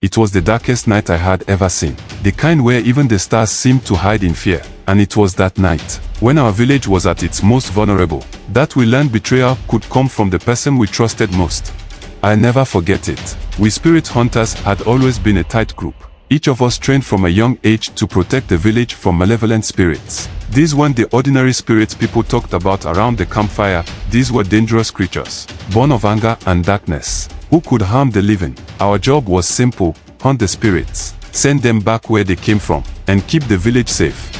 It was the darkest night I had ever seen. The kind where even the stars seemed to hide in fear. And it was that night, when our village was at its most vulnerable, that we learned betrayal could come from the person we trusted most. I'll never forget it. We spirit hunters had always been a tight group. Each of us trained from a young age to protect the village from malevolent spirits. These weren't the ordinary spirits people talked about around the campfire. These were dangerous creatures, born of anger and darkness, who could harm the living. Our job was simple: hunt the spirits, send them back where they came from, and keep the village safe.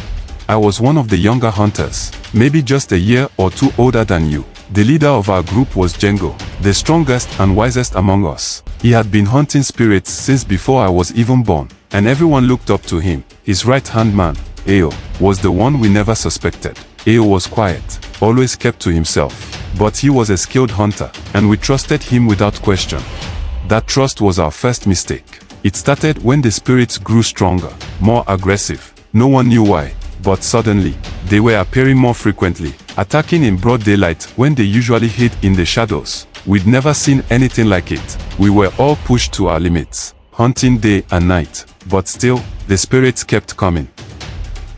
I was one of the younger hunters, maybe just a year or two older than you. The leader of our group was Django, the strongest and wisest among us. He had been hunting spirits since before I was even born, and everyone looked up to him. His right-hand man, Ao, was the one we never suspected. Ao was quiet, always kept to himself, but he was a skilled hunter, and we trusted him without question. That trust was our first mistake. It started when the spirits grew stronger, more aggressive. No one knew why, but suddenly, they were appearing more frequently, attacking in broad daylight when they usually hid in the shadows. We'd never seen anything like it. We were all pushed to our limits, hunting day and night, but still, the spirits kept coming.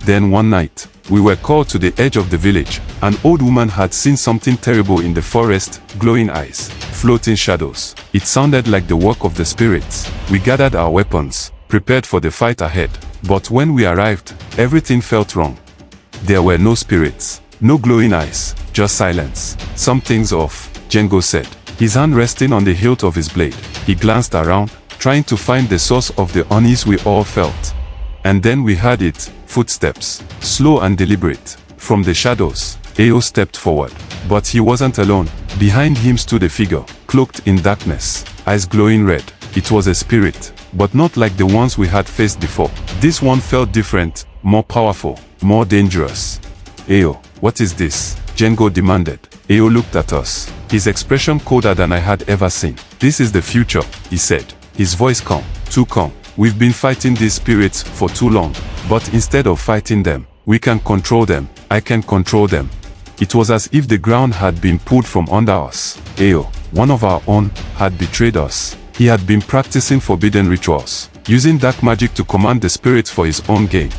Then one night, we were called to the edge of the village. An old woman had seen something terrible in the forest: glowing eyes, floating shadows. It sounded like the work of the spirits. We gathered our weapons, prepared for the fight ahead. But when we arrived, everything felt wrong. There were no spirits, no glowing eyes, just silence. Something's off, Django said, his hand resting on the hilt of his blade. He glanced around, trying to find the source of the unease we all felt. And then we heard it: footsteps, slow and deliberate. From the shadows, Ao stepped forward. But he wasn't alone. Behind him stood a figure, cloaked in darkness, eyes glowing red. It was a spirit, but not like the ones we had faced before. This one felt different, more powerful, more dangerous. Ao, what is this? Django demanded. Ao looked at us, his expression colder than I had ever seen. This is the future, he said, his voice calm, too calm. We've been fighting these spirits for too long, but instead of fighting them, we can control them. I can control them. It was as if the ground had been pulled from under us. Ao, one of our own, had betrayed us. He had been practicing forbidden rituals, using dark magic to command the spirits for his own gain.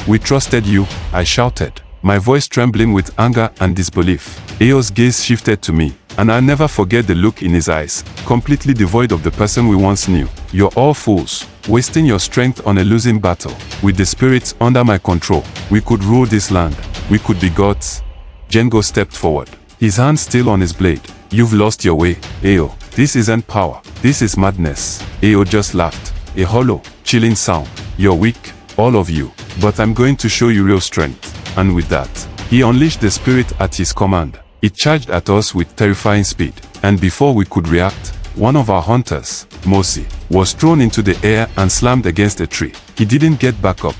We trusted you, I shouted, my voice trembling with anger and disbelief. Ao's gaze shifted to me, and I'll never forget the look in his eyes, completely devoid of the person we once knew. You're all fools, wasting your strength on a losing battle. With the spirits under my control, we could rule this land. We could be gods. Django stepped forward, his hand still on his blade. You've lost your way, Ao. This isn't power. This is madness. Ao just laughed, a hollow, chilling sound. You're weak, all of you, but I'm going to show you real strength. And with that, he unleashed the spirit at his command. It charged at us with terrifying speed, and before we could react, one of our hunters, Mosi, was thrown into the air and slammed against a tree. He didn't get back up.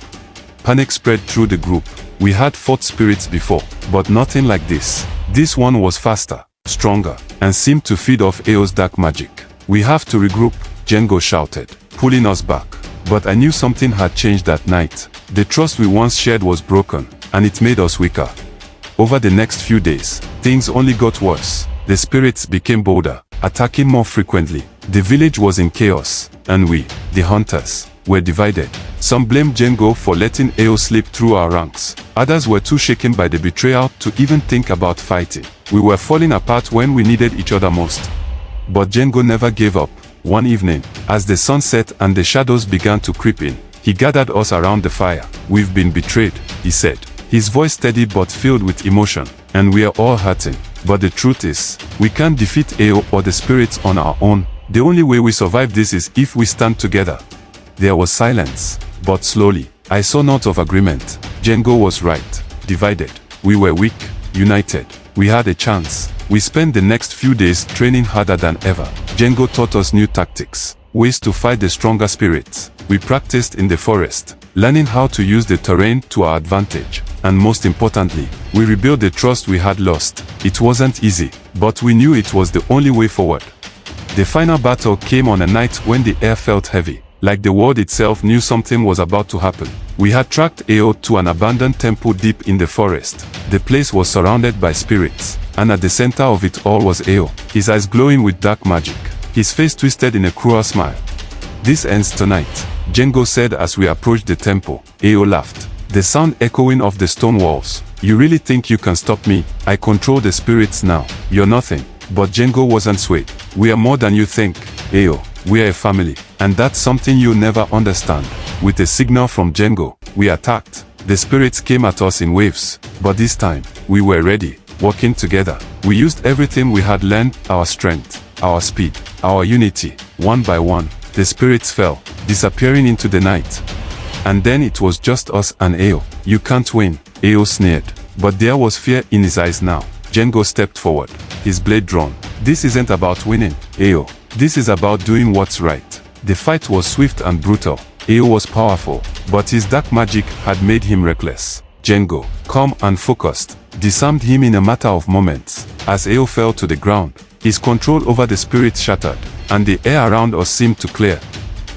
Panic spread through the group. We had fought spirits before, but nothing like this. This one was faster, stronger, and seemed to feed off Ao's dark magic. We have to regroup, Django shouted, pulling us back. But I knew something had changed that night. The trust we once shared was broken, and it made us weaker. Over the next few days, things only got worse. The spirits became bolder, attacking more frequently. The village was in chaos, and we, the hunters, were divided. Some blamed Django for letting Ao slip through our ranks. Others were too shaken by the betrayal to even think about fighting. We were falling apart when we needed each other most. But Django never gave up. One evening, as the sun set and the shadows began to creep in, he gathered us around the fire. We've been betrayed, he said, his voice steady but filled with emotion, and we are all hurting. But the truth is, we can't defeat Ao or the spirits on our own. The only way we survive this is if we stand together. There was silence, but slowly, I saw nods of agreement. Django was right. Divided, we were weak. United, we had a chance. We spent the next few days training harder than ever. Django taught us new tactics, ways to fight the stronger spirits. We practiced in the forest, learning how to use the terrain to our advantage. And most importantly, we rebuilt the trust we had lost. It wasn't easy, but we knew it was the only way forward. The final battle came on a night when the air felt heavy, like the world itself knew something was about to happen. We had tracked Ao to an abandoned temple deep in the forest. The place was surrounded by spirits, and at the center of it all was Ao, his eyes glowing with dark magic, his face twisted in a cruel smile. This ends tonight, Django said as we approached the temple. Ao laughed, the sound echoing off the stone walls. You really think you can stop me? I control the spirits now. You're nothing. But Django wasn't swayed. We are more than you think, Ao. We are a family, and that's something you'll never understand. With a signal from Django, we attacked. The spirits came at us in waves, but this time, we were ready, working together. We used everything we had learned, our strength, our speed, our unity. One by one, the spirits fell, disappearing into the night. And then it was just us and Ao. You can't win, Ao sneered. But there was fear in his eyes now. Django stepped forward, his blade drawn. This isn't about winning, Ao. This is about doing what's right. The fight was swift and brutal. Ao was powerful, but his dark magic had made him reckless. Django, calm and focused, disarmed him in a matter of moments. As Ao fell to the ground, his control over the spirits shattered, and the air around us seemed to clear.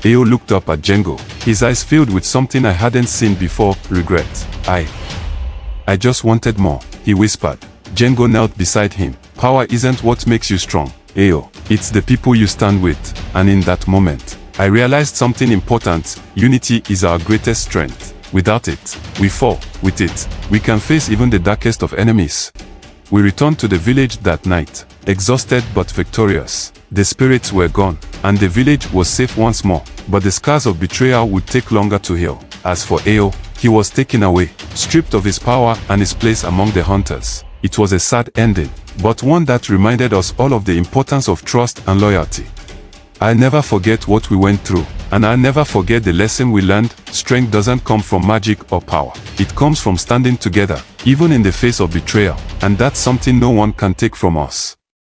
Ao looked up at Django, his eyes filled with something I hadn't seen before, regret. I just wanted more, he whispered. Django knelt beside him. Power isn't what makes you strong, Ao. It's the people you stand with. And in that moment, I realized something important. Unity is our greatest strength. Without it, we fall. With it, we can face even the darkest of enemies. We returned to the village that night, exhausted but victorious. The spirits were gone, and the village was safe once more. But the scars of betrayal would take longer to heal. As for Ao, he was taken away, stripped of his power and his place among the hunters. It was a sad ending, but one that reminded us all of the importance of trust and loyalty. I'll never forget what we went through, and I'll never forget the lesson we learned. Strength doesn't come from magic or power. It comes from standing together, even in the face of betrayal, and that's something no one can take from us.